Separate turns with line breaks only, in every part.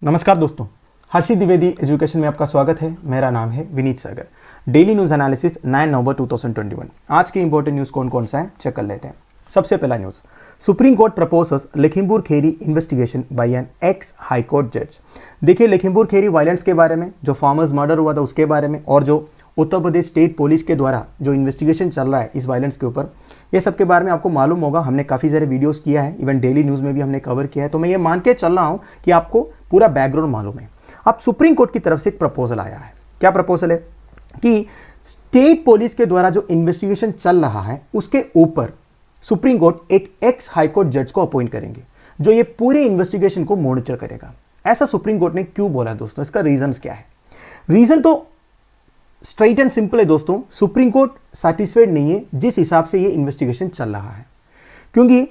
नमस्कार दोस्तों, हर्षित द्विवेदी एजुकेशन में आपका स्वागत है। मेरा नाम है विनीत सागर। डेली न्यूज़ एनालिसिस 9 नवंबर 2021। आज के इंपॉर्टेंट न्यूज़ कौन कौन सा है चेक कर लेते हैं। सबसे पहला news, supreme court proposes Lakhimpur Kheri investigation by an ex high court जज। देखिए, लखीमपुर खेरी वायलेंस के बारे में, जो फार्मर्स मर्डर हुआ था उसके बारे में, और जो उत्तर प्रदेश स्टेट पुलिस के द्वारा जो इन्वेस्टिगेशन चल रहा है इस वायलेंस के ऊपर, ये सब के बारे में आपको मालूम होगा। हमने काफ़ी सारे वीडियोस किया है, इवन डेली न्यूज़ में भी हमने कवर किया है। तो मैं ये मान के चल रहा हूँ कि आपको पूरा बैकग्राउंड मालूम है। अब सुप्रीम कोर्ट की तरफ से एक प्रपोजल आया है। क्या प्रपोजल है कि स्टेट पुलिस के द्वारा जो इन्वेस्टिगेशन चल रहा है उसके ऊपर सुप्रीम कोर्ट एक एक्स हाई कोर्ट जज को अपॉइंट करेंगे जो ये पूरे इन्वेस्टिगेशन को मॉनिटर करेगा। ऐसा सुप्रीम कोर्ट ने क्यों बोला दोस्तों? इसका रीजन क्या है? रीजन तो स्ट्रेट एंड सिंपल है दोस्तों। सुप्रीम कोर्ट सैटिस्फाइड नहीं है जिस हिसाब से ये इन्वेस्टिगेशन चल रहा है, क्योंकि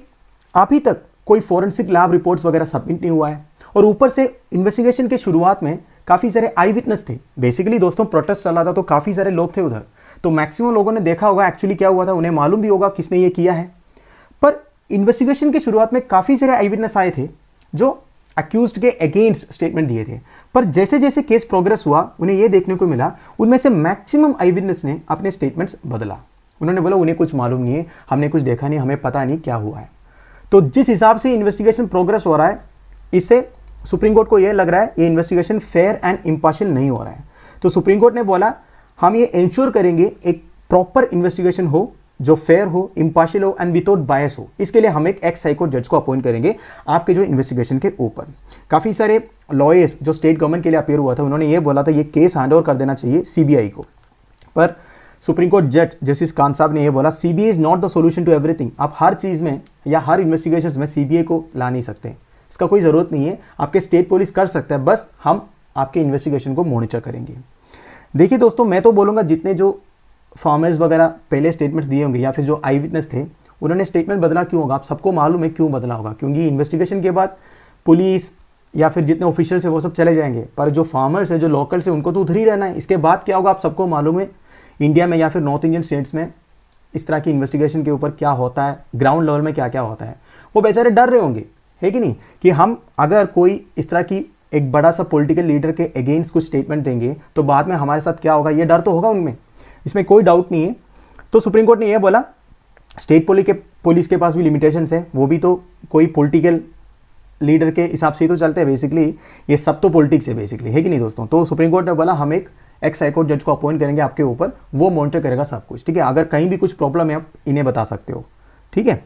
अभी तक कोई फॉरेंसिक लैब रिपोर्ट्स वगैरह सबमिट नहीं हुआ है, और ऊपर से इन्वेस्टिगेशन के शुरुआत में काफ़ी सारे आई विटनेस थे। बेसिकली दोस्तों प्रोटेस्ट चल रहा था तो काफ़ी सारे लोग थे उधर, तो मैक्सिमम लोगों ने देखा होगा एक्चुअली क्या हुआ था, उन्हें मालूम भी होगा किसने ये किया है। पर इन्वेस्टिगेशन के शुरुआत में काफ़ी सारे आई विटनेस आए थे जो अक्यूज्ड के अगेंस्ट स्टेटमेंट दिए थे। पर जैसे जैसे केस प्रोग्रेस हुआ उन्हें यह देखने को मिला उनमें से मैक्सिमम आई विटनेस ने अपने स्टेटमेंट्स बदला। उन्होंने बोला उन्हें कुछ मालूम नहीं है, हमने कुछ देखा नहीं, हमें पता नहीं क्या हुआ है। तो जिस हिसाब से इन्वेस्टिगेशन प्रोग्रेस हो रहा है, इससे सुप्रीम कोर्ट को यह लग रहा है ये इन्वेस्टिगेशन फेयर एंड इम्पार्शियल नहीं हो रहा है। तो सुप्रीम कोर्ट ने बोला हम ये इंश्योर करेंगे एक प्रॉपर इन्वेस्टिगेशन हो जो फेयर हो, इम्पार्शियल हो एंड विदाउट बायस हो। इसके लिए हम एक एक्स हाई कोर्ट जज को अपॉइंट करेंगे आपके जो इन्वेस्टिगेशन के ऊपर। काफ़ी सारे लॉयर्स जो स्टेट गवर्नमेंट के लिए अपेयर हुआ था उन्होंने ये बोला था ये केस हैंड ओवर कर देना चाहिए सीबीआई को। पर सुप्रीम कोर्ट जज जस्टिस कांत साहब ने यह बोला CBI is not the solution to everything. आप हर चीज़ में या हर इन्वेस्टिगेशन में सीबीआई को ला नहीं सकते, इसका कोई ज़रूरत नहीं है। आपके स्टेट पुलिस कर सकता है, बस हम आपके इन्वेस्टिगेशन को मॉनिटर करेंगे। देखिए दोस्तों, मैं तो बोलूँगा जितने जो फार्मर्स वगैरह पहले स्टेटमेंट्स दिए होंगे या फिर जो आई विटनेस थे उन्होंने स्टेटमेंट बदला क्यों होगा? आप सबको मालूम है क्यों बदला होगा, क्योंकि इन्वेस्टिगेशन के बाद पुलिस या फिर जितने ऑफिशियल्स है वो सब चले जाएंगे, पर जो फार्मर्स है जो लोकल्स है उनको तो उधर ही रहना है। इसके बाद क्या होगा आप सबको मालूम है। इंडिया में या फिर नॉर्थ इंडियन स्टेट्स में इस तरह की इन्वेस्टिगेशन के ऊपर क्या होता है, ग्राउंड लेवल में क्या क्या होता है, वो बेचारे डर रहे होंगे, है कि नहीं, कि हम अगर कोई इस तरह की एक बड़ा सा पॉलिटिकल लीडर के अगेंस्ट कुछ स्टेटमेंट देंगे तो बाद में हमारे साथ क्या होगा, ये डर तो होगा उनमें, इसमें कोई डाउट नहीं है। तो सुप्रीम कोर्ट ने यह बोला स्टेट पुलिस के पास भी लिमिटेशंस है, वो भी तो कोई पॉलिटिकल लीडर के हिसाब से ही तो चलते हैं। बेसिकली ये सब तो पॉलिटिक्स है बेसिकली, है कि नहीं दोस्तों। तो सुप्रीम कोर्ट ने बोला हम एक एक्स हाई कोर्ट जज को अपॉइंट करेंगे आपके ऊपर, वो मॉनिटर करेगा सब कुछ, ठीक है। अगर कहीं भी कुछ प्रॉब्लम है आप इन्हें बता सकते हो, ठीक है।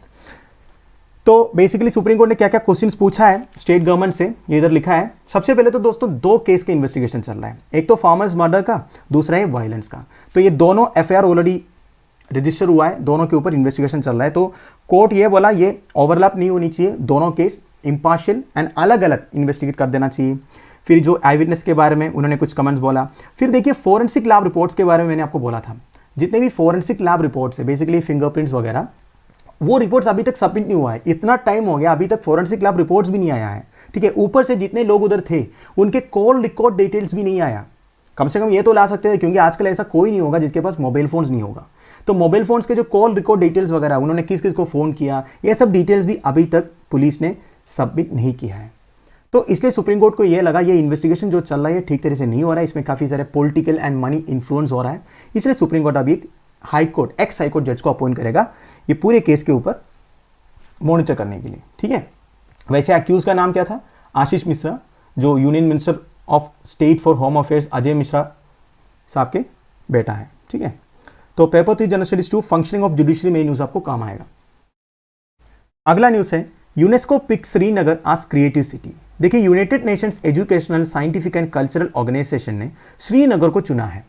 तो बेसिकली सुप्रीम कोर्ट ने क्या क्या क्वेश्चंस पूछा है स्टेट गवर्नमेंट से, ये इधर लिखा है। सबसे पहले तो दोस्तों दो केस के इन्वेस्टिगेशन चल रहा है, एक तो फार्मर्स मर्डर का, दूसरा है वायलेंस का। तो ये दोनों एफआईआर ऑलरेडी रजिस्टर हुआ है, दोनों के ऊपर इन्वेस्टिगेशन चल रहा है। तो कोर्ट ये बोला ये ओवरलैप नहीं होनी चाहिए, दोनों केस इंपार्शियल एंड अलग अलग इन्वेस्टिगेट कर देना चाहिए। फिर जो आई विटनेस के बारे में उन्होंने कुछ कमेंट्स बोला। फिर देखिए फॉरेंसिक लैब रिपोर्ट्स के बारे में मैंने आपको बोला था, जितने भी फॉरेंसिक लैब रिपोर्ट्स है बेसिकली फिंगरप्रिंट्स वगैरह, वो रिपोर्ट्स अभी तक सबमिट नहीं हुआ है। इतना टाइम हो गया अभी तक फॉरेंसिक लैब रिपोर्ट्स भी नहीं आया है, ठीक है। ऊपर से जितने लोग उधर थे उनके कॉल रिकॉर्ड डिटेल्स भी नहीं आया। कम से कम ये तो ला सकते थे, क्योंकि आजकल ऐसा कोई नहीं होगा जिसके पास मोबाइल फोन्स नहीं होगा। तो मोबाइल फोन्स के जो कॉल रिकॉर्ड डिटेल्स वगैरह उन्होंने किस किस को फ़ोन किया, ये सब डिटेल्स भी अभी तक पुलिस ने सबमिट नहीं किया है। तो इसलिए सुप्रीम कोर्ट को यह लगा ये इन्वेस्टिगेशन जो चल रहा है ठीक तरह से नहीं हो रहा है, इसमें काफ़ी सारे पॉलिटिकल एंड मनी इन्फ्लुएंस हो रहा है। इसलिए सुप्रीम कोर्ट अभी एक high court x high court जज को अपॉइंट करेगा ये पूरे केस के ऊपर मॉनिटर करने के लिए, ठीक है। वैसे अक्यूज का नाम क्या था? आशीष मिश्रा, जो union minister of state for home affairs Ajay Mishra साहब के बेटा है, ठीक है। तो paper 3 general studies 2 functioning of judiciary में न्यूज आपको काम आएगा। अगला न्यूज है UNESCO pick Srinagar as creative city. देखिए United Nations Educational Scientific and Cultural Organisation ने श्रीनगर को चुना है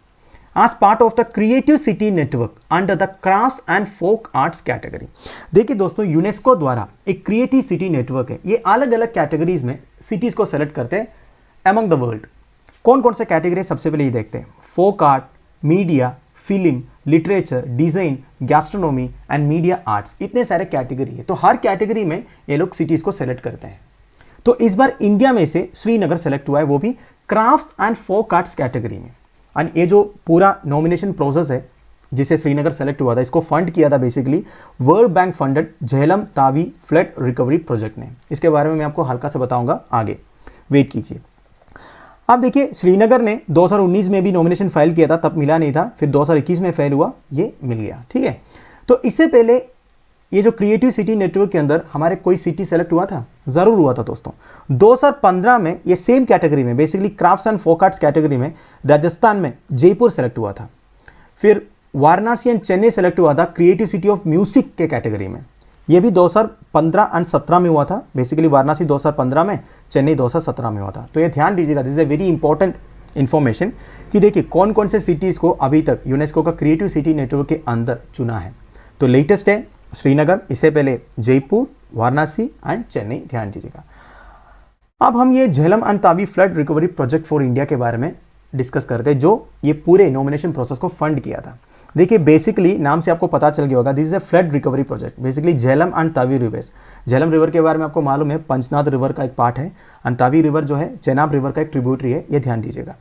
as part of the creative city network under the crafts and folk arts category। देखिए दोस्तों यूनेस्को द्वारा एक क्रिएटिव सिटी नेटवर्क है, ये अलग अलग कैटेगरीज में सिटीज को सेलेक्ट करते हैं अमंग द वर्ल्ड। कौन कौन से कैटेगरी? सबसे पहले ये देखते हैं folk art, media, film, literature, design, gastronomy and media arts, इतने सारे कैटेगरी है। तो हर कैटेगरी में ये लोग सिटीज को सेलेक्ट करते हैं। तो इस बार इंडिया में से श्रीनगर सेलेक्ट हुआ है, वो भी crafts and folk arts category में। एंड ये जो पूरा नॉमिनेशन प्रोसेस है जिसे श्रीनगर सेलेक्ट हुआ था, इसको फंड किया था basically world bank funded Jhelum Tawi flood recovery project ने। इसके बारे में मैं आपको हल्का से बताऊंगा आगे, वेट कीजिए। अब देखिए श्रीनगर ने 2019 में भी नॉमिनेशन फाइल किया था, तब मिला नहीं था, फिर 2021 में फेल हुआ, ये मिल गया। ठीक है, तो इससे पहले ये जो क्रिएटिव सिटी नेटवर्क के अंदर हमारे कोई सिटी सेलेक्ट हुआ था? जरूर हुआ था दोस्तों। 2015 में ये सेम कैटेगरी में, basically crafts and folk arts category में राजस्थान में जयपुर सेलेक्ट हुआ था। फिर वाराणसी एंड चेन्नई सेलेक्ट हुआ था क्रिएटिव सिटी ऑफ म्यूजिक के कैटेगरी में, ये भी 2015 एंड 17 में हुआ था। बेसिकली वाराणसी 2015 में, चेन्नई 2017 में हुआ था। तो ये ध्यान दीजिएगा, this is a very important information कि देखिए कौन कौन से सिटीज़ को अभी तक यूनेस्को का क्रिएटिव सिटी नेटवर्क के अंदर चुना है। तो लेटेस्ट है श्रीनगर, इससे पहले जयपुर, वाराणसी एंड चेन्नई, ध्यान दीजिएगा। अब हम ये Jhelum and Tawi flood recovery project for India के बारे में डिस्कस करते हैं, जो ये पूरे नॉमिनेशन प्रोसेस को फंड किया था। देखिए बेसिकली नाम से आपको पता चल गया होगा, this is a flood recovery project. Basically Jhelum and Tawi reverse, Jhelum river के बारे में आपको मालूम है, पंचनाद रिवर का एक पार्ट है, एंड तावी रिवर जो है चेनाब रिवर का एक ट्रिब्यूटरी है, ये ध्यान दीजिएगा।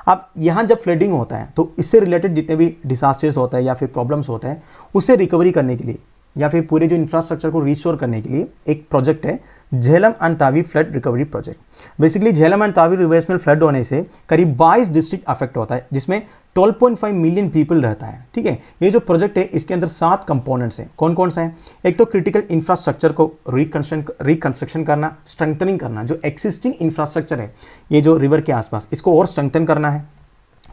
अब यहाँ जब फ्लडिंग होता है तो इससे रिलेटेड जितने भी डिसास्टर्स होते हैं या फिर प्रॉब्लम्स होते हैं, उससे रिकवरी करने के लिए या फिर पूरे जो इंफ्रास्ट्रक्चर को रिस्टोर करने के लिए एक प्रोजेक्ट है Jhelum and Tawi flood recovery project. Basically Jhelum and Tawi reverse में फ्लड होने से करीब 22 डिस्ट्रिक्ट अफेक्ट होता है, जिसमें 12.5 मिलियन पीपल रहता है। ठीक है, ये जो प्रोजेक्ट है इसके अंदर 7 कंपोनेंट्स हैं। कौन कौन सा है? एक तो क्रिटिकल इंफ्रास्ट्रक्चर को रिकंस्ट्रक्शन करना, स्ट्रेंथनिंग करना, जो एक्सिस्टिंग इंफ्रास्ट्रक्चर है ये जो रिवर के आसपास, इसको और स्ट्रेंथन करना है।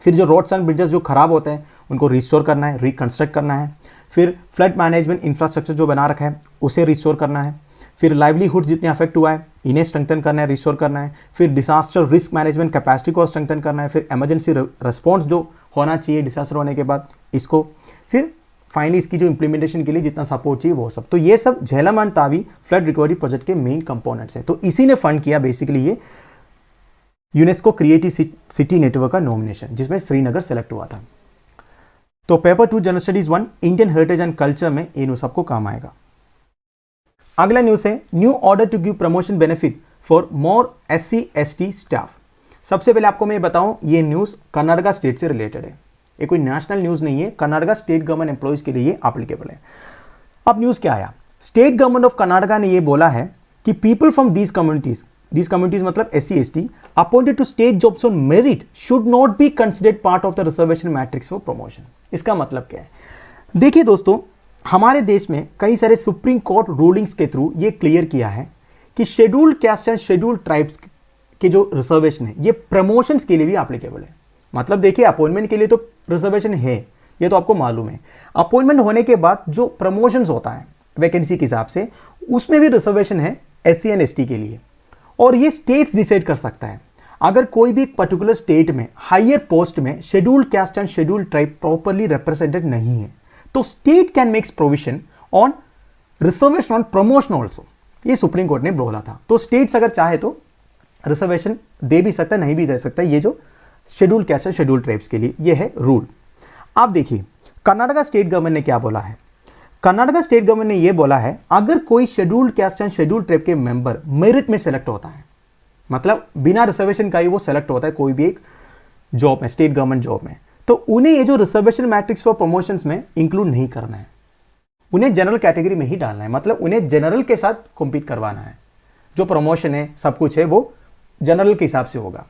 फिर जो रोड्स एंड ब्रिजेस जो खराब होते हैं उनको रिस्टोर करना है, रिकंस्ट्रक्ट करना है। फिर फ्लड मैनेजमेंट इंफ्रास्ट्रक्चर जो बना रखा है उसे रिस्टोर करना है। फिर लाइवलीहुड जितने अफेक्ट हुआ है इन्हें स्ट्रेंथन करना है, रिस्टोर करना है। फिर डिसास्टर रिस्क मैनेजमेंट कैपेसिटी को स्ट्रेंथन करना है। फिर इमरजेंसी रिस्पॉन्स जो होना चाहिए डिसास्टर होने के बाद इसको, फिर फाइनली इसकी जो इंप्लीमेंटेशन के लिए जितना सपोर्ट चाहिए वो सब। तो ये सब Jhelum and Tawi flood recovery project के मेन कंपोनेंट्स हैं। तो इसी ने फंड किया बेसिकली ये यूनेस्को क्रिएटिव सिटी नेटवर्क का नॉमिनेशन, जिसमें श्रीनगर सेलेक्ट हुआ था। तो paper 2 general studies 1 Indian heritage and culture में ये न्यूज आपको काम आएगा। अगला न्यूज है new order to give promotion benefit for more SC/ST staff. सबसे पहले आपको मैं बताऊं, ये न्यूज कर्नाटका स्टेट से रिलेटेड है, ये कोई नेशनल न्यूज नहीं है, कर्नाटका स्टेट गवर्नमेंट एम्प्लॉइज के लिए एप्लीकेबल है। अब न्यूज क्या आया? स्टेट गवर्नमेंट ऑफ कर्नाटका ने यह बोला है कि पीपल फ्रॉम दीज कम्युनिटीज मतलब SC/ST appointed to state jobs on merit should not be considered part of the reservation matrix for promotion. इसका मतलब क्या है? देखिए दोस्तों, हमारे देश में कई सारे सुप्रीम कोर्ट रूलिंग्स के थ्रू ये क्लियर किया है कि scheduled caste and scheduled tribes के जो रिजर्वेशन है ये प्रमोशंस के लिए भी एप्लीकेबल है। मतलब देखिए अपॉइंटमेंट के लिए तो रिजर्वेशन है, ये तो आपको मालूम है। अपॉइंटमेंट होने के बाद जो प्रमोशंस होता है वैकेंसी के हिसाब से, उसमें भी रिजर्वेशन है SC एंड ST के लिए, और ये स्टेट्स डिसाइड कर सकता है। अगर कोई भी पर्टिकुलर स्टेट में हायर पोस्ट में scheduled caste and scheduled tribe properly represented नहीं है तो state can makes provision on reservation on promotion also, ये सुप्रीम कोर्ट ने बोला था। तो स्टेट्स अगर चाहे तो रिजर्वेशन दे भी सकता है, नहीं भी दे सकता, ये जो scheduled caste and scheduled tribes के लिए ये है रूल। आप देखिए कर्नाटका स्टेट गवर्नमेंट ने क्या बोला है। कर्नाटका स्टेट गवर्नमेंट ने यह बोला है अगर कोई scheduled caste and scheduled tribe के मेंबर मेरिट में सेलेक्ट होता है, मतलब बिना रिजर्वेशन का ही वो सेलेक्ट होता है कोई भी एक जॉब में, स्टेट गवर्नमेंट जॉब में, तो उन्हें ये जो रिजर्वेशन मैट्रिक्स फॉर प्रमोशंस में इंक्लूड नहीं करना है, उन्हें जनरल कैटेगरी में ही डालना है। मतलब उन्हें जनरल के साथ कॉम्पीट करवाना है, जो प्रमोशन है सब कुछ है वो जनरल के हिसाब से होगा।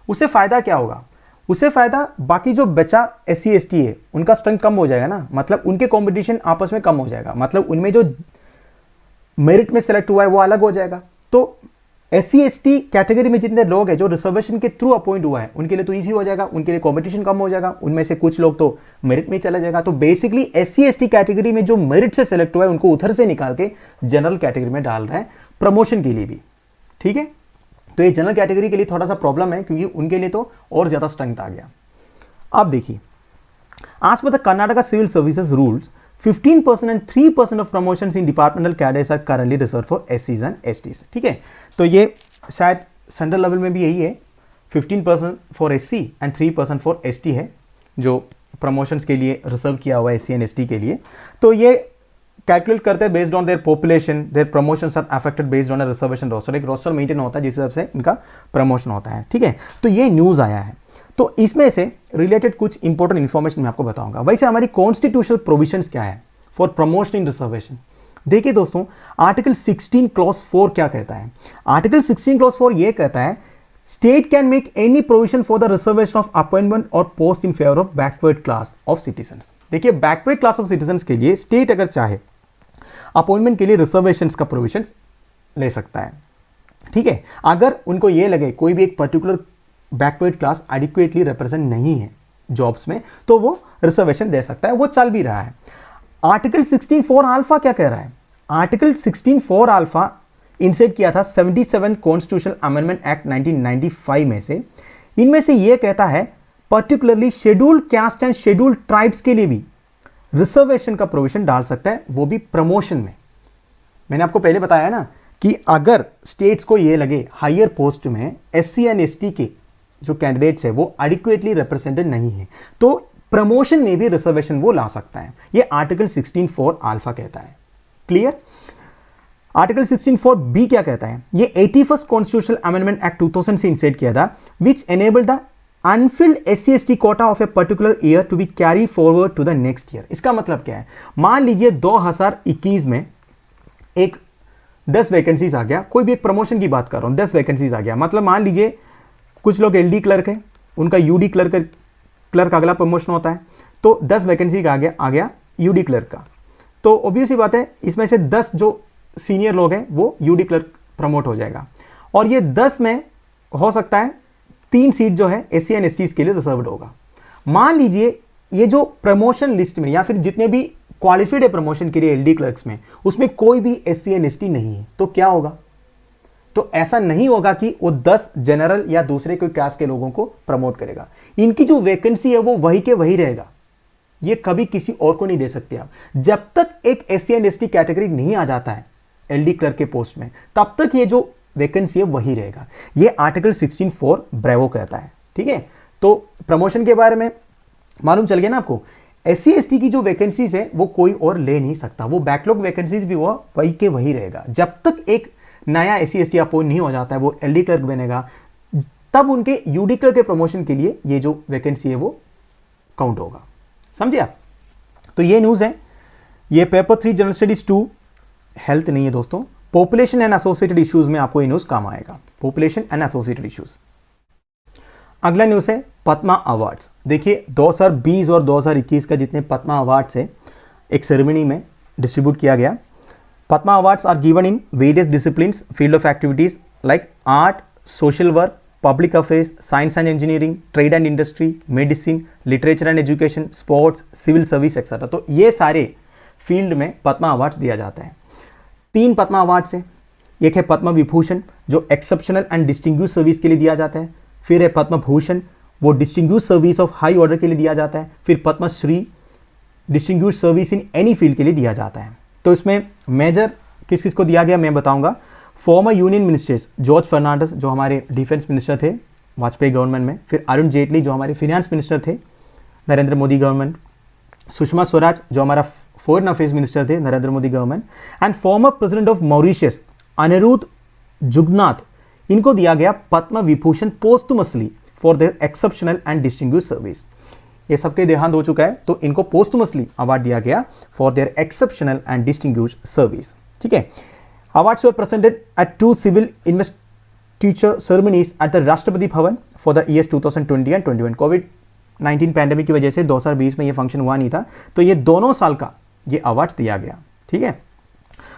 उससे फायदा क्या होगा? उससे फायदा बाकी जो बचा SC/ST है उनका स्ट्रेंथ कम हो जाएगा ना, मतलब उनके कंपटीशन आपस में कम हो जाएगा, मतलब उनमें जो मेरिट में सेलेक्ट हुआ है वो अलग हो जाएगा। तो SC/ST कैटेगरी में जितने लोग हैं जो रिजर्वेशन के थ्रू अपॉइंट हुआ है उनके लिए तो ईजी हो जाएगा, उनके लिए कंपटीशन कम हो जाएगा, उनमें से कुछ लोग तो मेरिट में चला जाएगा। तो बेसिकली SC/ST कैटेगरी में जो मेरिट से सेलेक्ट हुआ है उनको उधर से निकाल के जनरल कैटेगरी में डाल रहे हैं प्रमोशन के लिए भी। ठीक है, तो ये जनरल कैटेगरी के लिए थोड़ा सा प्रॉब्लम है क्योंकि उनके लिए तो और ज्यादा स्ट्रेंथ आ गया। अब देखिए, as per the Karnataka civil services rules 15% and 3% of promotions in departmental cadres are currently reserved for SCs and STs। ठीक है, तो ये शायद सेंट्रल लेवल में भी यही है, 15% for SC and 3% for ST है जो प्रमोशंस के लिए रिजर्व किया हुआ है SC एंड ST के लिए। तो ये कैलकुलेट करते हैं based on their population, their promotions are affected based on a reservation roster. एक रोस्टर मेंटेन होता है जिस हिसाब से इनका प्रमोशन होता है। ठीक है, तो ये न्यूज़ आया है, तो इसमें से रिलेटेड कुछ इंपॉर्टेंट इन्फॉर्मेशन मैं आपको बताऊंगा। वैसे हमारी कॉन्स्टिट्यूशनल प्रोविजंस क्या है फॉर प्रमोशन इन रिजर्वेशन? देखिए दोस्तों, आर्टिकल 16 क्लॉज 4 क्या कहता है? आर्टिकल 16 क्लॉज 4 ये कहता है state can make any provision for the reservation of appointment और post in favour of backward class of citizens. देखिए, बैकवर्ड क्लास ऑफ सिटीजन्स के लिए स्टेट अगर चाहे अपॉइंटमेंट के लिए रिजर्वेशंस का प्रोविजन ले सकता है। ठीक है, अगर उनको ये लगे कोई भी एक particular backward class adequately represent नहीं है जॉब्स में, तो वो रिजर्वेशन दे सकता है। वो चल भी रहा है। आर्टिकल 16(4) अल्फा क्या कह रहा है? आर्टिकल 16(4) अल्फा इंसर्ट किया था 77 कॉन्स्टिट्यूशनल अमेंडमेंट एक्ट 1995 में से। इनमें से यह कहता है particularly scheduled caste and scheduled tribes के लिए भी रिजर्वेशन का प्रोविजन डाल सकता है, वो भी प्रमोशन में। मैंने आपको पहले बताया ना कि अगर स्टेट्स को ये लगे हायर पोस्ट में एससी एंड एसटी के जो कैंडिडेट्स है वो एडिक्वेटली रिप्रेजेंटेड नहीं है, तो प्रमोशन में भी रिजर्वेशन वो ला सकता है। ये आर्टिकल 16(4) अल्फा कहता है। क्लियर? आर्टिकल 16(4) क्या कहता है? ये 81st कॉन्स्टिट्यूशनल अमेंडमेंट एक्ट 2000 से इंसर्ट किया था, which enable the unfilled SC/ST quota of a particular year to be carry forward to the next year. इसका मतलब क्या है? मान लीजिए 2021 में एक 10 वैकेंसीज आ गया, कोई भी एक प्रमोशन की बात कर रहा हूं, 10 वैकेंसीज आ गया, मतलब मान लीजिए कुछ लोग LD क्लर्क है, उनका UD क्लर्क अगला प्रमोशन होता है, तो 10 वैकेंसी का आ गया UD क्लर्क का, तो ऑब्वियसली बात है इसमें से 10 जो सीनियर लोग हैं वो UD क्लर्क प्रमोट हो जाएगा, और ये 10 में हो सकता है 3 सीट जो है SC एंड ST के लिए रिजर्व्ड होगा। मान लीजिए ये जो प्रमोशन लिस्ट में या फिर जितने भी क्वालिफाइड है प्रमोशन के लिए LD क्लर्क्स में, उसमें कोई भी SC एंड ST नहीं है, तो क्या होगा? तो ऐसा नहीं होगा कि वो 10 जनरल या दूसरे कोई कास्ट के लोगों को प्रमोट करेगा। इनकी जो वैकेंसी है वो वही के वही रहेगा, ये कभी किसी और को नहीं दे सकते आप। जब तक एक SC एंड ST कैटेगरी नहीं आ जाता है LD क्लर्क के पोस्ट में, तब तक ये जो वैकेंसी है वही रहेगा। ये आर्टिकल 16(4) ब्रेवो कहता है। ठीक है, तो प्रमोशन के बारे में मालूम चल गया ना आपको। SC ST की जो वैकेंसीज है वो कोई और ले नहीं सकता, वो बैकलॉग वैकेंसीज भी वो वही के वही रहेगा। जब तक एक नया SC ST अपॉइंट नहीं हो जाता है, वो LD क्लर्क बनेगा, तब उनके UD क्लर्क के प्रमोशन के लिए ये जो वैकेंसी है वो काउंट होगा। समझे आप? तो ये न्यूज़ है। ये पेपर 3 जनरल स्टडीज 2 हेल्थ नहीं है दोस्तों, पॉपुलेशन एंड एसोसिएटेड इश्यूज में आपको ये न्यूज़ काम आएगा। Population and associated issues. अगला न्यूज़ है पद्मा अवार्ड्स। देखिए 2020 और 2021 का जितने पद्मा अवार्ड्स है एक सेरेमनी में डिस्ट्रीब्यूट किया गया। Padma awards are given in various disciplines, field of activities like art, social work, public affairs, science and engineering, trade and industry, medicine, literature and education, sports, civil service etcetera. तो ये सारे field में Padma awards दिया जाता है। 3 Padma awards हैं। एक है पद्म विभूषण जो एक्सेप्शनल एंड डिस्टिंग्विश सर्विस के लिए दिया जाता है। फिर है पद्म भूषण, वो distinguish service of high order के लिए दिया जाता है। फिर Padma Shri, distinguish service in any field के लिए दिया जाता है। तो इसमें मेजर किस किस को दिया गया मैं बताऊंगा। Former union ministers George Fernandes जो हमारे डिफेंस मिनिस्टर थे वाजपेयी गवर्नमेंट में, फिर अरुण जेटली जो हमारे फिनेंस मिनिस्टर थे नरेंद्र मोदी गवर्नमेंट, सुषमा स्वराज जो हमारा फॉरेन अफेयर्स मिनिस्टर थे Narendra Modi government, and former president of Mauritius Anerood Jugnauth, इनको दिया गया Padma Vibhushan posthumously for their exceptional and distinguish service. ये सबके देहांत हो चुका है तो इनको पोस्टमसली अवार्ड दिया गया for their exceptional and distinguish service. ठीक है, awards were presented at 2 civil investiture ceremonies at the Rashtrapati Bhavan for the years 2020 and 21। कोविड-19 पैंडेमिक की वजह से 2020 में ये फंक्शन हुआ नहीं था, तो ये दोनों साल का ये अवार्ड्स दिया गया। ठीक है,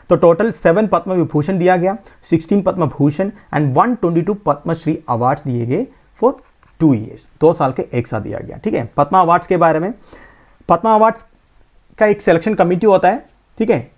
तो टोटल 7 पद्म विभूषण दिया गया, 16 पद्म भूषण एंड 122 पद्मश्री अवार्ड्स दिए गए फॉर 2 ईयर्स, 2 साल के एक साथ दिया गया। ठीक है, पद्मा अवार्ड्स के बारे में, पद्मा अवार्ड्स का एक सिलेक्शन कमेटी होता है। ठीक है,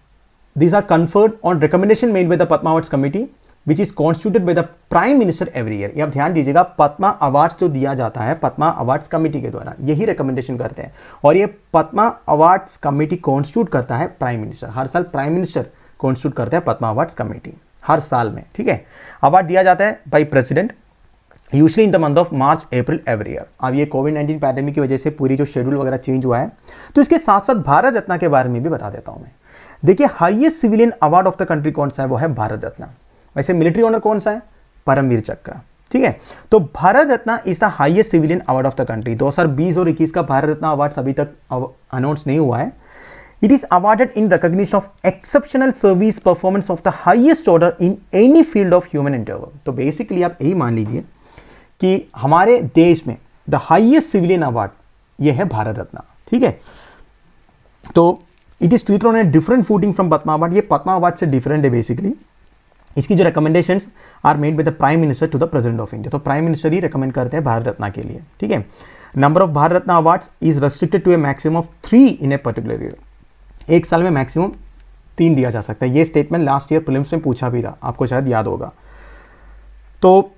these are conferred on recommendation made by the Padma awards committee which is constituted by the prime minister every year. ये आप ध्यान दीजिएगा, पद्मा अवार्ड्स जो दिया जाता है पद्मा अवार्ड्स कमेटी के द्वारा, यही रिकमेंडेशन करते हैं, और ये पद्मा अवार्ड्स कमेटी कॉन्स्टिट्यूट करता है प्राइम मिनिस्टर। हर साल प्राइम मिनिस्टर कॉन्स्टिट्यूट करता है पद्मा अवार्ड्स कमेटी हर साल में। ठीक है, अवार्ड दिया जाता है by president usually in the month of March April every year. अब ये कोविड-19 पैंडेमिक की वजह से पूरी जो शेड्यूल वगैरह चेंज हुआ है, तो इसके साथ साथ भारत रत्न के बारे में भी बता देता हूं मैं। देखिए highest civilian award of the country कौन सा है, वो है भारत रत्न। वैसे मिलिट्री ऑनर कौन सा है, परमवीर चक्र। ठीक है, तो Bharat Ratna is the highest civilian award of the country. 2020 और 21 का भारत रत्न अवार्ड अभी तक अनाउंस नहीं हुआ है। It is awarded in recognition of exceptional service performance of the highest order in any field of human Endeavour. तो बेसिकली आप यही मान लीजिए कि हमारे देश में द हाईएस्ट सिविलियन अवार्ड ये है भारत रत्न, ठीक है। तो it is treated on a different footing from Padma award. ये पद्मा अवार्ड से डिफरेंट है बेसिकली। इसकी जो recommendations are made by the prime minister to the president of India. तो प्राइम मिनिस्टर ही रिकमेंड करते हैं भारत रत्न के लिए, ठीक है। Number of Bharat Ratna awards is restricted to a maximum of 3 in a particular year. एक साल में मैक्सिमम 3 दिया जा सकता है। ये स्टेटमेंट लास्ट ईयर प्रीलिम्स में पूछा भी था, आपको शायद याद होगा। तो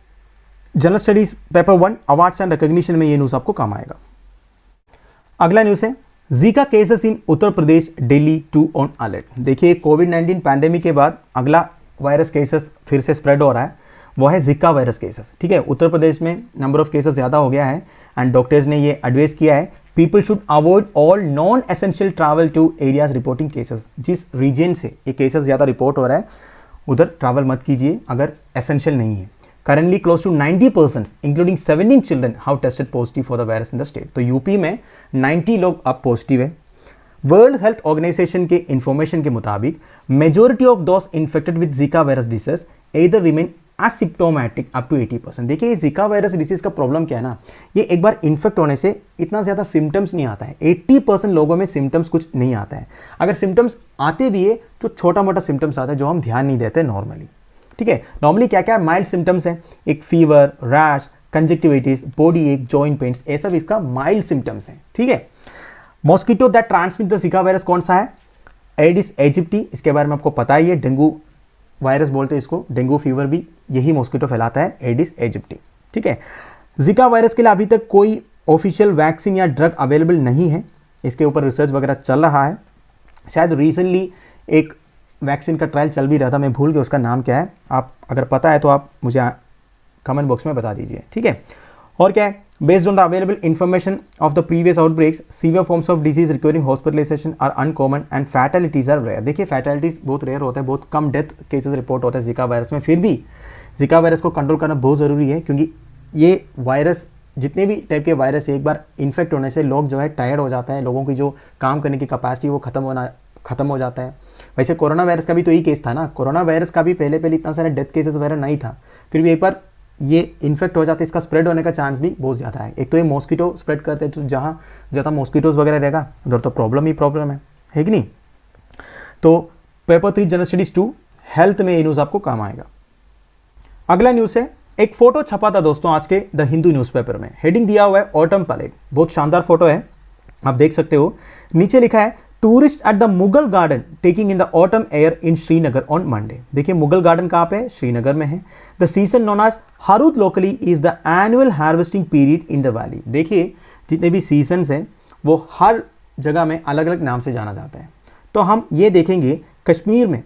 general studies paper 1 awards and recognition में ये न्यूज़ आपको काम आएगा। अगला न्यूज़ है Zika cases in Uttar Pradesh, Delhi 2 on alert. देखिए कोविड-19 पैंडेमिक के बाद अगला वायरस केसेस फिर से स्प्रेड हो रहा है, वो है जिका वायरस केसेस, ठीक है। उत्तर प्रदेश में नंबर ऑफ केसेस ज़्यादा हो गया है एंड डॉक्टर्स ने ये एडवाइस किया है people should avoid all non essential travel to areas reporting cases. जिस रीजन से ये केसेस ज़्यादा रिपोर्ट हो रहा है उधर ट्रैवल मत कीजिए अगर एसेंशियल नहीं है। Currently close to 90% including 17 children have tested positive for the virus in the state। तो यूपी में 90 लोग अब पॉजिटिव है। वर्ल्ड हेल्थ ऑर्गेनाइजेशन के इंफॉर्मेशन के मुताबिक majority of those infected with Zika virus disease either remain asymptomatic up to 80%। देखिए ये जिका वायरस डिसीज का प्रॉब्लम क्या है ना, ये एक बार इन्फेक्ट होने से इतना ज़्यादा सिम्टम्स नहीं आता है। 80% लोगों में सिम्टम्स कुछ नहीं आता है। अगर सिम्टम्स आते भी है तो छोटा मोटा सिम्टम्स आता है जो हम ध्यान नहीं देते नॉर्मली, ठीक है। नॉर्मली क्या क्या माइल्ड सिम्टम्स हैं, एक फीवर, रैश, कंजक्टिविटीज, बॉडी एक, जॉइंट पेन्स, ये सब इसका माइल्ड सिम्टम्स हैं, ठीक है। मॉस्किटो दैट ट्रांसमिट द जिका वायरस कौन सा है, एडिस एजिप्टी। इसके बारे में आपको पता ही है, डेंगू वायरस बोलते हैं इसको, डेंगू फीवर भी यही मॉस्किटो फैलाता है, एडिस एजिप्टी, ठीक है। जिका वायरस के लिए अभी तक कोई ऑफिशियल वैक्सीन या ड्रग अवेलेबल नहीं है, इसके ऊपर रिसर्च वगैरह चल रहा है। शायद रिसेंटली एक वैक्सीन का ट्रायल चल भी रहा था, मैं भूल गया उसका नाम क्या है, आप अगर पता है तो आप मुझे कमेंट बॉक्स में बता दीजिए, ठीक है। और क्या है, based on the available information of the previous outbreaks severe forms of disease requiring hospitalization are uncommon and fatalities are rare. देखिए फैटलिटीज बहुत रेयर होता है, बहुत कम डेथ केसेस रिपोर्ट होता है जिका वायरस में। फिर भी जिका वायरस को कंट्रोल करना बहुत ज़रूरी है, क्योंकि ये वायरस, जितने भी टाइप के वायरस एक बार इन्फेक्ट होने से लोग जो है टायर्ड हो जाता है, लोगों की जो काम करने की कैपेसिटी वो खत्म हो जाता है। वैसे कोरोना वायरस का भी तो यही केस था ना, कोरोना वायरस का भी पहले इतना सारा डेथ केसेस वगैरह नहीं था, फिर भी एक बार ये इन्फेक्ट हो जाता है, इसका स्प्रेड होने का चांस भी बहुत ज़्यादा है। एक तो ये मॉस्किटो स्प्रेड करते हैं, तो जहाँ ज़्यादा मॉस्किटोज वगैरह रहेगा उधर तो प्रॉब्लम ही प्रॉब्लम है कि नहीं। तो पेपर 3 जनरल स्टडीज 2 हेल्थ में ये न्यूज़ आपको काम आएगा। अगला न्यूज़ है, एक फोटो छपा था दोस्तों आज के द हिंदू न्यूज़पेपर में, हेडिंग दिया हुआ है ऑटम पैलेट। बहुत शानदार फोटो है, आप देख सकते हो। नीचे लिखा है tourist at the Mughal garden taking in the autumn air in Srinagar on Monday. देखिए मुगल गार्डन कहाँ पे है, श्रीनगर में है। The season known as Harud locally is the annual harvesting period in the valley. देखिए जितने भी सीजन्स हैं वो हर जगह में अलग अलग नाम से जाना जाता है। तो हम ये देखेंगे कश्मीर में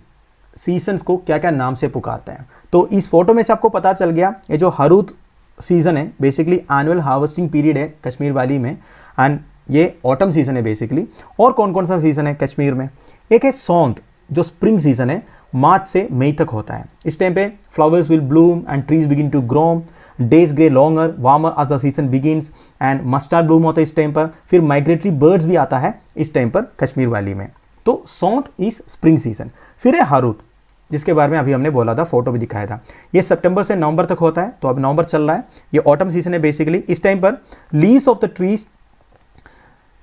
सीजन्स को क्या क्या नाम से पुकारते हैं। तो इस फोटो में से आपको पता चल गया, ये जो हारूत सीजन है बेसिकली एनुअल हार्वेस्टिंग पीरियड है कश्मीर वैली में, एंड ये ऑटम सीजन है बेसिकली। और कौन कौन सा सीजन है कश्मीर में, एक है सौंत जो स्प्रिंग सीजन है, मार्च से मई तक होता है। इस टाइम पे flowers will bloom and trees begin to grow, days grow longer warmer as the season begins and mustard bloom होता है इस टाइम पर। फिर माइग्रेटरी बर्ड्स भी आता है इस टाइम पर कश्मीर वैली में। तो सौंत इज स्प्रिंग सीजन। फिर है हारूत जिसके बारे में अभी हमने बोला था, फोटो भी दिखाया था। ये सितंबर से नवंबर तक होता है, तो अब नवंबर चल रहा है, ये ऑटम सीजन है बेसिकली। इस टाइम पर leaves of the trees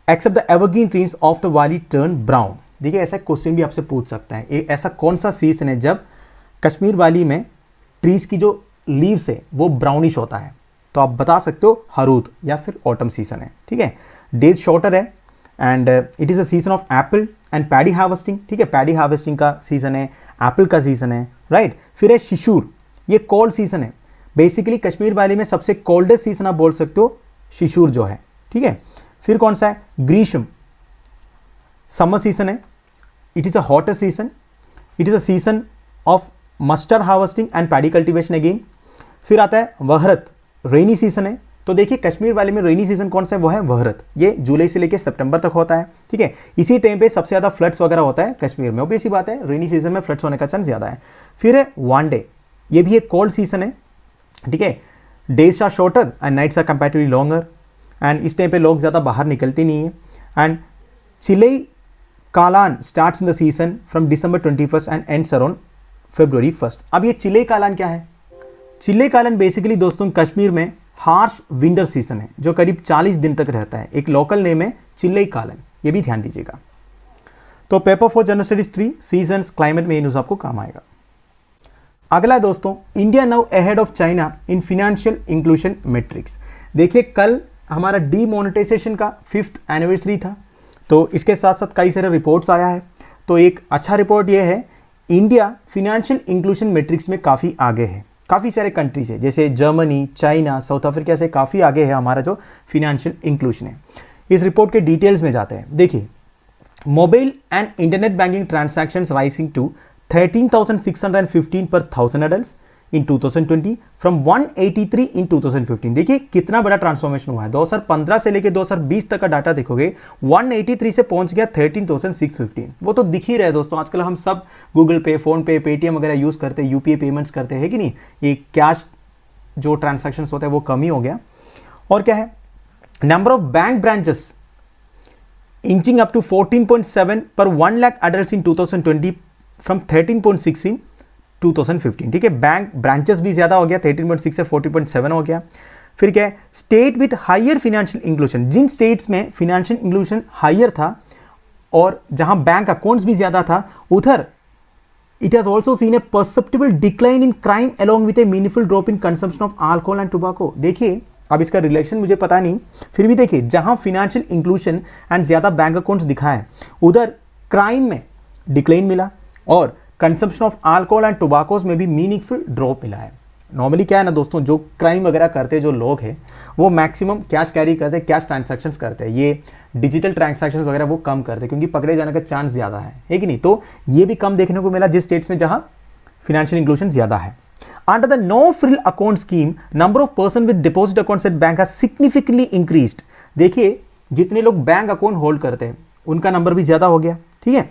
except the evergreen trees of the valley turn brown. देखिए ऐसा क्वेश्चन भी आपसे पूछ सकता है, ऐसा कौन सा सीजन है जब कश्मीर वैली में ट्रीज की जो लीव्स है वो ब्राउनिश होता है, तो आप बता सकते हो हारूत या फिर ऑटम सीजन है, ठीक है। डेज शॉर्टर है and it is a season of Apple and paddy harvesting, ठीक है। पैडी हार्वेस्टिंग का सीजन है, एप्पल का सीजन है, राइट। फिर है शिशुर, ये कोल्ड सीजन है बेसिकली कश्मीर वैली में सबसे कोल्डेस्ट सीजन आप बोल सकते हो शिशुर जो है, ठीक है। फिर कौन सा है, ग्रीष्म समर सीजन है, it is a hottest season, it is a season of mustard harvesting and paddy cultivation again. फिर आता है वहरत, रेनी सीजन है। तो देखिए कश्मीर वैली में रेनी सीजन कौन सा है, वो है वहरत, ये जुलाई से लेकर सितंबर तक होता है, ठीक है। इसी टाइम पे सबसे ज़्यादा फ्लड्स वगैरह होता है कश्मीर में, ऑब्वियस सी बात है, रेनी सीजन में फ्लड्स होने का चांस ज़्यादा है। फिर है वानडे, ये भी एक कोल्ड सीजन है, ठीक है। Days are shorter and nights are comparatively longer, and इस टाइम पे लोग ज़्यादा बाहर निकलते नहीं है। And Chillai Kalan starts in the season from December 21 and ends around February 1। अब ये चिलई कालान क्या है, चिलई कालान बेसिकली दोस्तों कश्मीर में हार्श विंटर सीजन है जो करीब 40 दिन तक रहता है। एक लोकल नेम है चिल्लई कालन, ये भी ध्यान दीजिएगा। तो paper 4 general studies 3 seasons climate में ये न्यूज़ आपको काम आएगा। अगला है दोस्तों, India now ahead of China in financial inclusion matrix. देखिए कल हमारा डीमोनेटाइजेशन का 5th एनिवर्सरी था, तो इसके साथ साथ कई सारे रिपोर्ट्स आया है। तो एक अच्छा रिपोर्ट ये है, इंडिया फिनेंशियल इंक्लूजन मैट्रिक्स में काफ़ी आगे है। काफ़ी सारे कंट्रीज है जैसे जर्मनी, चाइना, साउथ अफ्रीका से काफ़ी आगे है हमारा जो फिनेंशियल इंक्लूजन है। इस रिपोर्ट के डिटेल्स में जाते हैं। देखिए, mobile and internet banking transactions rising to 13,615 per 1000 adults in 2020 from 183 इन 2015। देखिए कितना बड़ा ट्रांसफॉर्मेशन हुआ है। 2015 से लेकर 2020 तक का डाटा देखोगे, 183 से पहुंच गया 13,615। वो तो दिख ही रहा है दोस्तों, आजकल हम सब गूगल पे, फोन पे, पेटीएम वगैरह यूज़ करते हैं, यूपीआई पेमेंट्स करते हैं कि नहीं। ये कैश जो ट्रांसैक्शंस होता है वो कम ही हो गया। और क्या है, number of bank branches inching up to 14.7 per 1 lakh adults in 2020 from 13.6 in 2015। ठीक है, बैंक ब्रांचेस भी ज़्यादा हो गया, 13.6 से 14.7 हो गया। फिर क्या है, state with higher financial inclusion, जिन स्टेट्स में फिनेंशियल इंक्लूजन हायर था और जहां बैंक अकाउंट्स भी ज़्यादा था, उधर it has also seen a perceptible decline in crime along with a meaningful drop in consumption of alcohol and tobacco. देखिए अब इसका रिलेशन मुझे पता नहीं, फिर भी देखिए जहां फिनेंशियल इंक्लूजन एंड ज़्यादा बैंक अकाउंट्स दिखाए उधर क्राइम में डिक्लाइन मिला और कंजम्पशन ऑफ अल्कोहल एंड टोबैकोस में भी मीनिंगफुल ड्रॉप मिला है। नॉर्मली क्या है ना दोस्तों, जो क्राइम वगैरह करते हैं जो लोग हैं वो मैक्सिमम कैश कैरी करते हैं, कैश ट्रांजैक्शंस करते हैं। ये डिजिटल ट्रांजैक्शंस वगैरह वो कम करते हैं क्योंकि पकड़े जाने का चांस ज़्यादा है कि नहीं। तो ये भी कम देखने को मिला जिस स्टेट्स में जहाँ फिनेंशियल इंक्लूजन ज़्यादा है। Under the no frill account scheme, number of person with deposit accounts at bank has significantly increased। देखिए जितने लोग बैंक अकाउंट होल्ड करते हैं उनका नंबर भी ज़्यादा हो गया। ठीक है,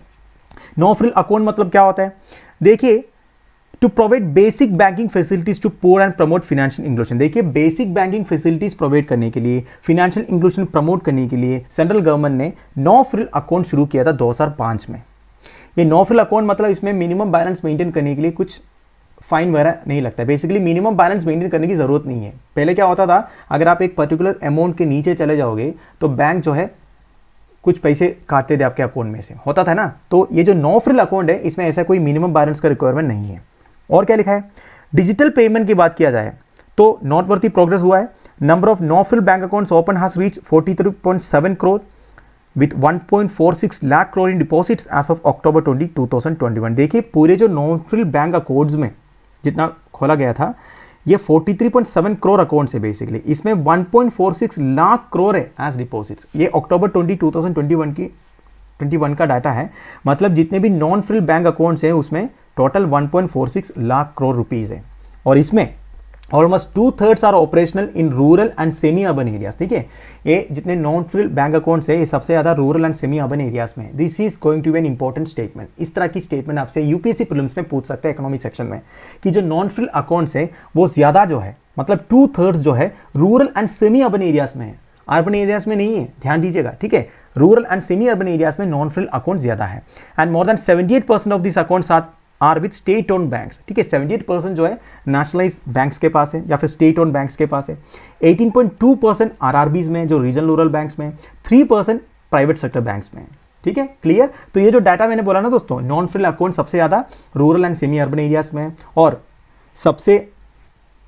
नो फ्रिल अकाउंट मतलब क्या होता है, देखिए to provide basic banking facilities to poor and promote financial inclusion. देखिए बेसिक बैंकिंग फैसिलिटीज प्रोवाइड करने के लिए, फिनेंशियल इंक्लूजन प्रमोट करने के लिए सेंट्रल गवर्नमेंट ने नो फ्रिल अकाउंट शुरू किया था 2005 में। ये नो फ्रिल अकाउंट मतलब इसमें मिनिमम बैलेंस मेंटेन करने के लिए कुछ फाइन वगैरह नहीं लगता है। बेसिकली मिनिमम बैलेंस मेंटेन करने की ज़रूरत नहीं है। पहले क्या होता था, अगर आप एक पर्टिकुलर अमाउंट के नीचे चले जाओगे तो बैंक जो है कुछ पैसे काटते थे आपके अकाउंट में से, होता था ना। तो ये जो नो फ्रिल अकाउंट है इसमें ऐसा कोई मिनिमम बैलेंस का रिक्वायरमेंट नहीं है। और क्या लिखा है, डिजिटल पेमेंट की बात किया जाए तो नोटवर्थी प्रोग्रेस हुआ है। Number of no frill bank accounts open has reach 43.7 crore with 1.46 lakh crore in deposits as of October 2021। देखिए पूरे जो नो फ्रिल बैंक अकाउंट्स में जितना खोला गया था ये 43.7 करोड़ अकाउंट्स है बेसिकली। इसमें 1.46 लाख करोड़ है एज डिपॉजिट्स। ये अक्टूबर 2021 का डाटा है, मतलब जितने भी नॉन फ्रिल बैंक अकाउंट्स हैं उसमें टोटल 1.46 लाख करोड़ रुपीज़ है। और इसमें almost 2/3 are operational in rural and semi urban areas. ठीक है, ये जितने नॉन फ्रिल बैंक अकाउंट्स है ये सबसे ज़्यादा rural and semi urban areas में है। This is going to be an important statement. इस तरह की स्टेटमेंट आपसे यूपीएससी प्रीलिम्स में पूछ सकते हैं इकोनॉमिक सेक्शन में कि जो नॉन फ्रिल अकाउंट्स है वो ज़्यादा जो है, मतलब 2/3 जो है rural and semi urban areas में है, अर्बन एरियाज में नहीं है, ध्यान दीजिएगा। ठीक है, rural and semi urban areas में नॉन फ्रिल अकाउंट ज़्यादा है and more than 78% of this accounts are with state own banks. ठीक है, 78% जो है नेशनलाइज बैंक्स के पास है या फिर स्टेट ओन बैंक्स के पास है। 18.2% आरआरबीज में जो रीजनल रूरल बैंक्स में, 3% प्राइवेट सेक्टर बैंक्स में। ठीक है, क्लियर। तो ये जो डाटा मैंने बोला ना दोस्तों, नॉन फ्रिल अकाउंट सबसे ज़्यादा rural and semi urban areas में और सबसे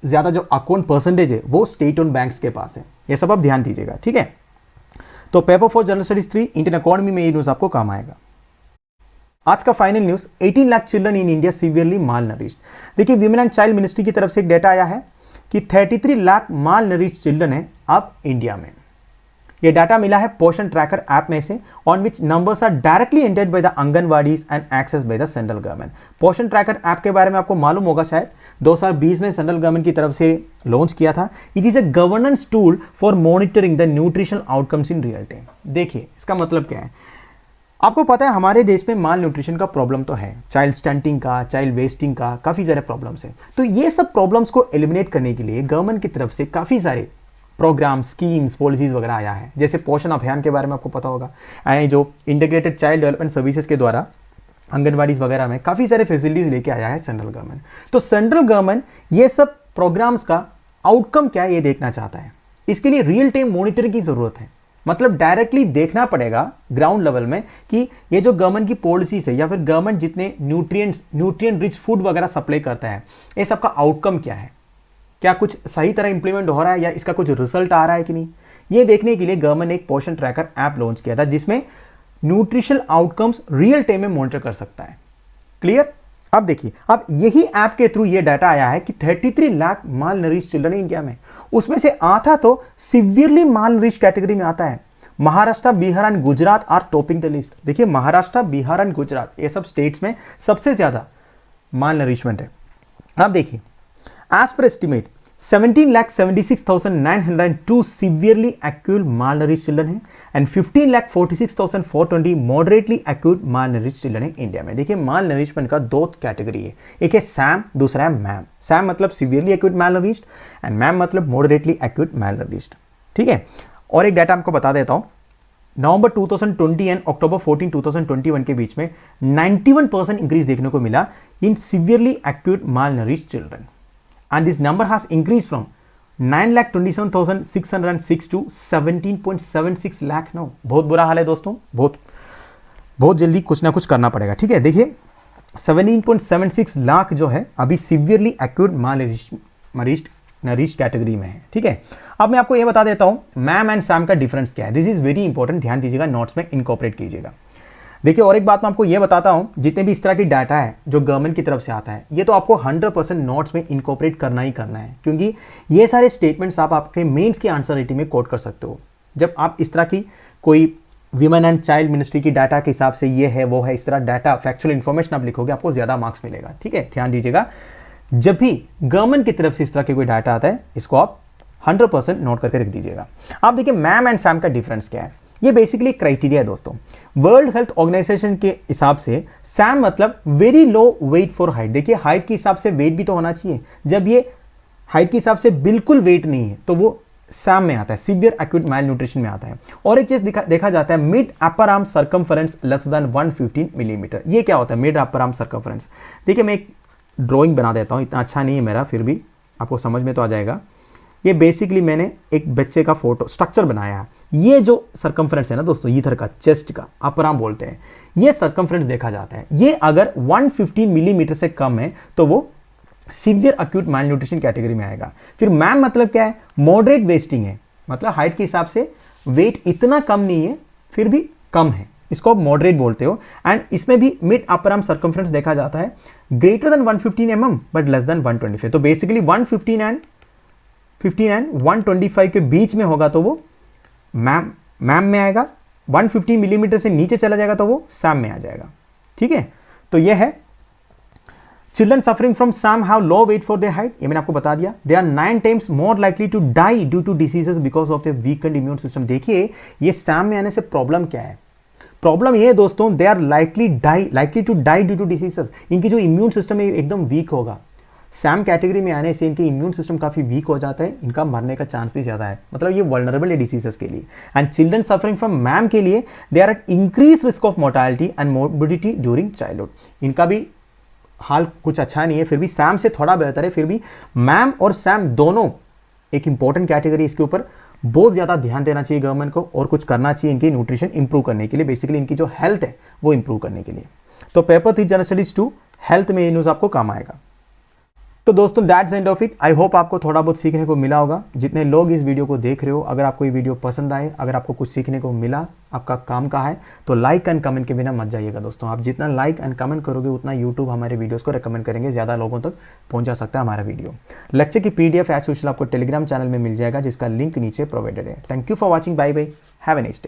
ज़्यादा जो अकाउंट परसेंटेज है वो स्टेट ओन बैंक्स के पास है। ये सब आप ध्यान दीजिएगा। ठीक है, तो paper 4 general studies 3 Indian economy में ये न्यूज़ आपको काम आएगा। आज का final news, 18 lakh children in India severely mall nourished. देखिए विमेन एंड चाइल्ड मिनिस्ट्री की तरफ से एक डाटा आया है कि 33 लाख माल नरिश्ड चिल्ड्रन है अब इंडिया में। ये डाटा मिला है पोषण ट्रैकर ऐप में से, on which numbers are directly entered by the anganwadis and access by the central government. Poshan tracker app के बारे में आपको मालूम होगा शायद, 2020 में सेंट्रल गवर्नमेंट की तरफ से लॉन्च किया था। It is a governance tool for monitoring the nutritional outcomes in real time. देखिए इसका मतलब क्या है, आपको पता है हमारे देश में माल न्यूट्रिशन का प्रॉब्लम तो है, चाइल्ड स्टंटिंग का, चाइल्ड वेस्टिंग का, काफ़ी सारे प्रॉब्लम्स हैं। तो ये सब प्रॉब्लम्स को एलिमिनेट करने के लिए गवर्नमेंट की तरफ से काफ़ी सारे प्रोग्राम, स्कीम्स, पॉलिसीज़ वगैरह आया है। जैसे पोषण अभियान के बारे में आपको पता होगा, जो इंटीग्रेटेड चाइल्ड डेवलपमेंट सर्विसेज के द्वारा आंगनवाड़ीज वगैरह में काफ़ी सारे फैसिलिटीज़ लेके आया है सेंट्रल गवर्नमेंट। तो सेंट्रल गवर्नमेंट ये सब प्रोग्राम्स का आउटकम क्या है ये देखना चाहता है। इसके लिए रियल टाइम मॉनिटरिंग की जरूरत है, मतलब डायरेक्टली देखना पड़ेगा ग्राउंड लेवल में कि ये जो गवर्नमेंट की पॉलिसीज है या फिर गवर्नमेंट जितने न्यूट्रिएंट रिच फूड वगैरह सप्लाई करता है, ये सबका आउटकम क्या है, क्या कुछ सही तरह इंप्लीमेंट हो रहा है या इसका कुछ रिजल्ट आ रहा है कि नहीं। ये देखने के लिए गवर्नमेंट ने एक पोर्शन ट्रैकर ऐप लॉन्च किया था जिसमें न्यूट्रिशनल आउटकम्स रियल टाइम में मॉनिटर कर सकता है। क्लियर। अब देखिए, अब यही ऐप के थ्रू ये डाटा आया है कि 33 लाख माल नरिश चिल्ड्रन है इंडिया में। उसमें से आता तो सिवियरली माल नरिश कैटेगरी में आता है। Maharashtra, Bihar and Gujarat are topping the list. देखिए, महाराष्ट्र, बिहार एंड गुजरात ये सब स्टेट्स में सबसे ज्यादा माल नरिशमेंट है। अब देखिए, as per estimate 17,76,902 severely acute malnourished children हैं and 15,46,420 moderately acute malnourished children हैं इंडिया में। देखिए, माल नरिशमेंट का दो कैटेगरी है, एक है सैम, दूसरा है मैम। सैम मतलब severely acute malnourished and ma'am मतलब मॉडरेटली एक्यूट malnourished। ठीक है। और एक डाटा आपको बता देता हूं, नवंबर 2020 एंड अक्टूबर 14, 2021 के बीच में 91% इंक्रीज देखने को मिला in severely acute malnourished children and this number has increased from 9,27,606 to 17.76 lakh now। बहुत बुरा हाल है दोस्तों, बहुत जल्दी कुछ ना कुछ करना पड़ेगा। ठीक है। देखिए, 17.76 लाख जो है अभी सीवियरली एक्यूट malnourished कैटेगरी में है। ठीक है। अब मैं आपको ये बता देता हूं मैम एंड सैम का डिफरेंस क्या है। दिस इज वेरी इंपॉर्टेंट, ध्यान दीजिएगा, नोट्स में इनकॉर्पोरेट कीजिएगा। देखिए, और एक बात मैं आपको ये बताता हूं, जितने भी इस तरह की डाटा है जो गवर्नमेंट की तरफ से आता है, ये तो आपको 100% नोट्स में इनकॉर्पोरेट करना ही करना है, क्योंकि ये सारे स्टेटमेंट्स आप आपके मेंस की आंसर राइटिंग में कोट कर सकते हो। जब आप इस तरह की कोई विमेन एंड चाइल्ड मिनिस्ट्री की डाटा के हिसाब से ये है वो है, इस तरह डाटा फैक्चुअल इन्फॉर्मेशन आप लिखोगे, आपको ज्यादा मार्क्स मिलेगा। ठीक है, ध्यान दीजिएगा, जब भी गवर्नमेंट की तरफ से इस तरह के कोई डाटा आता है, इसको आप 100% नोट करके रख दीजिएगा। आप देखिए, मैम एंड सैम का डिफरेंस क्या है। ये बेसिकली क्राइटेरिया है दोस्तों। वर्ल्ड हेल्थ ऑर्गेनाइजेशन के हिसाब से सैम मतलब very low weight for height. देखिए, हाइट के हिसाब से वेट भी तो होना चाहिए। जब ये हाइट के हिसाब से बिल्कुल वेट नहीं है तो वो सैम में आता है, सीवियर एक्यूट माल न्यूट्रिशन में आता है। और एक चीज देखा जाता है, mid upper arm circumference less than 115 millimetre. ये क्या होता है मिड अपर आर्म सर्कमफरेंस? देखिए, मैं एक ड्रॉइंग बना देता हूँ, इतना अच्छा नहीं है मेरा, फिर भी आपको समझ में तो आ जाएगा। ये बेसिकली मैंने एक बच्चे का फोटो स्ट्रक्चर बनाया है। ये जो सर्कमफ्रेंस है ना दोस्तों, इधर का चेस्ट का अपर आर्म बोलते हैं, ये सर्कमफ्रेंस देखा जाता है। ये अगर 115 मिलीमीटर से कम है तो वो सीवियर एक्यूट malnutrition कैटेगरी में आएगा। फिर मैम मतलब क्या है, मॉडरेट वेस्टिंग है, मतलब हाइट के हिसाब से वेट इतना कम नहीं है फिर भी कम है, इसको आप मॉडरेट बोलते हो। एंड इसमें भी मिड अपर आर्म सर्कमफ्रेंस देखा जाता है greater than 115 mm but less than 125। तो बेसिकली 115 एंड 125 के बीच में होगा तो वो मैम में आएगा, 150 मिलीमीटर से नीचे चला जाएगा तो वो सैम में आ जाएगा। ठीक है। तो ये है children suffering from SAM have low weight for their height, ये मैंने आपको बता दिया। They are 9 times more likely to die due to diseases because of the weakened immune system. देखिए, ये सैम में आने से प्रॉब्लम क्या है? प्रॉब्लम ये है दोस्तों, they are likely to die due to diseases. इनकी जो इम्यून सिस्टम है एकदम वीक होगा। सैम कैटेगरी में आने से इनके इम्यून सिस्टम काफी वीक हो जाता है, इनका मरने का चांस भी ज्यादा है, मतलब ये वल्नरेबल है डिसीजेस के लिए। And children suffering from MAM के लिए they are at increase risk of mortality and morbidity during childhood. इनका भी हाल कुछ अच्छा नहीं है, फिर भी सैम से थोड़ा बेहतर है। फिर भी मैम और सैम दोनों एक इंपॉर्टेंट कैटेगरी, इसके ऊपर बहुत ज्यादा ध्यान देना चाहिए गवर्नमेंट को और कुछ करना चाहिए इनकी न्यूट्रिशन इंप्रूव करने के लिए, बेसिकली इनकी जो हेल्थ है वो इंप्रूव करने के लिए। तो पेपर 3 जनरल स्टडीज 2 हेल्थ में ये न्यूज आपको काम आएगा। तो दोस्तों that's end of it. I hope आपको थोड़ा बहुत सीखने को मिला होगा। जितने लोग इस वीडियो को देख रहे हो, अगर आपको ये वीडियो पसंद आए, अगर आपको कुछ सीखने को मिला, आपका काम का है, तो लाइक एंड कमेंट के बिना मत जाइएगा दोस्तों। आप जितना लाइक एंड कमेंट करोगे उतना यूट्यूब हमारे वीडियोस को रिकमेंड करेंगे, ज़्यादा लोगों तक पहुंचा सकता है हमारा वीडियो। लेक्चर की PDF एज यूजुअल आपको टेलीग्राम चैनल में मिल जाएगा, जिसका लिंक नीचे प्रोवाइडेड है। Thank you for watching, bye bye, have a nice day.